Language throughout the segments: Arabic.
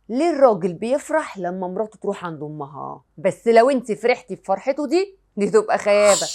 ليه الراجل بيفرح لما مراته تروح عند امها؟ بس لو انت فرحتي بفرحته دي تبقى خيابه.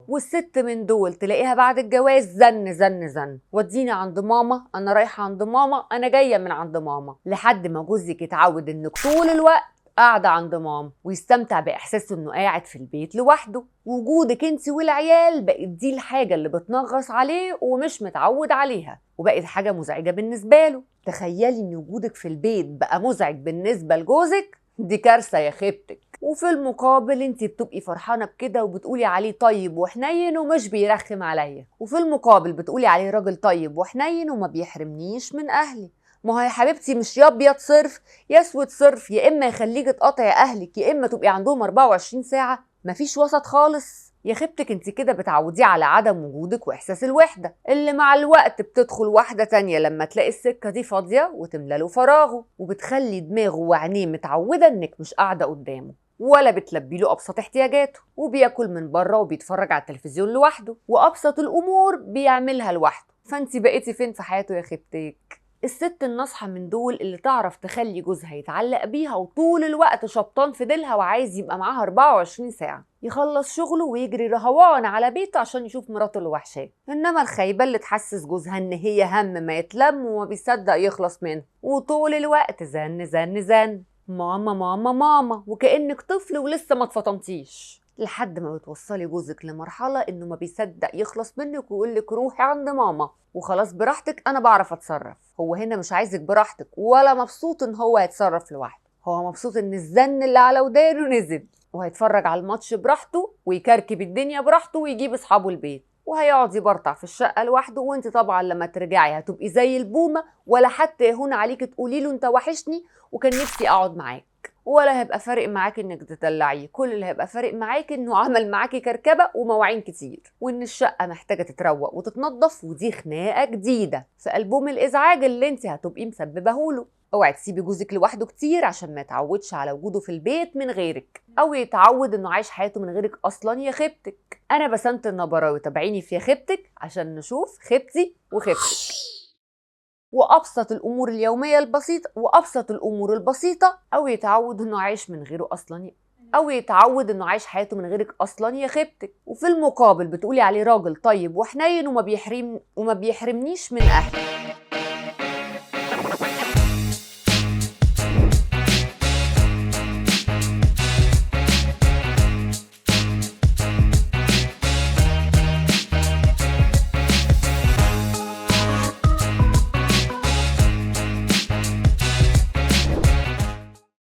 والست من دول تلاقيها بعد الجواز زن زن زن، وديني عند ماما، انا رايحه عند ماما، انا جايه من عند ماما، لحد ما جوزك يتعود انك طول الوقت قاعده عند ماما ويستمتع باحساسه انه قاعد في البيت لوحده. وجودك انت والعيال بقت دي الحاجه اللي بتنغص عليه ومش متعود عليها، وبقت حاجه مزعجه بالنسبه له. تخيلي ان وجودك في البيت بقى مزعج بالنسبه لجوزك، دي كارثه يا خيبتك. وفي المقابل انت بتبقي فرحانه بكده وبتقولي عليه طيب وحنين ومش بيرخم عليا، وفي المقابل بتقولي عليه راجل طيب وحنين وما بيحرمنيش من اهلي. ما هو يا حبيبتي مش يا ابيض صرف يا اسود صرف، يا اما يخليكي تقاطعي اهلك يا اما تبقي عندهم 24 ساعه، مفيش وسط خالص. يا خيبتك انت كده بتعوديه على عدم وجودك واحساس الوحده، اللي مع الوقت بتدخل واحده تانية لما تلاقي السكه دي فاضيه وتملى له فراغه، وبتخلي دماغه وعينيه متعوده انك مش قاعده قدامه ولا بتلبي له ابسط احتياجاته، وبياكل من بره وبيتفرج على التلفزيون لوحده، وابسط الامور بيعملها لوحده. فانت بقيتي فين في حياته يا خيبتك؟ الست الناصحه من دول اللي تعرف تخلي جوزها يتعلق بيها وطول الوقت شبطان في ديلها وعايز يبقى معاها 24 ساعه، يخلص شغله ويجري رهوان على بيته عشان يشوف مراته اللي وحشاه. انما الخايبه اللي تحسس جوزها ان هي هم ما يتلم وما بيصدق يخلص منها، وطول الوقت زن زن زن، ماما ماما ماما، وكأنك طفل ولسه ما اتفطمتيش، لحد ما بتوصلي جوزك لمرحلة انه ما بيصدق يخلص منك ويقولك روحي عند ماما وخلاص براحتك انا بعرف اتصرف. هو هنا مش عايزك براحتك ولا مبسوط ان هو يتصرف لوحده، هو مبسوط ان الزن اللي على ودانه نزل، وهيتفرج على الماتش براحته ويكركب الدنيا براحته ويجيب اصحابه البيت، وهيقعد يبرطع في الشقة لوحده. وانت طبعا لما ترجعي هتبقي زي البومة، ولا حتى يهون عليك تقولي له انت وحشني وكان نفسي اقعد معاك، ولا هيبقى فارق معاك انك تدلعيه. كل اللي هيبقى فارق معاك انه عمل معاكي كركبه ومواعين كتير، وان الشقه محتاجه تتروق وتتنضف، ودي خناقه جديده في البوم الازعاج اللي انت هتبقي مسببهوله. اوعي تسيبي جوزك لوحده كتير عشان ما يتعودش على وجوده في البيت من غيرك، او يتعود انه عايش حياته من غيرك اصلا يا خيبتك. انا بسنت النبراوي، تابعيني في يا خيبتك عشان نشوف خيبتي وخيبتك. وابسط الامور اليوميه البسيطه وابسط الامور البسيطه، او يتعود انه عايش من غيره اصلا، او يتعود انه عايش حياته من غيرك اصلا يا خيبتك. وفي المقابل بتقولي عليه راجل طيب وحنين وما بيحرمنيش من اهلي.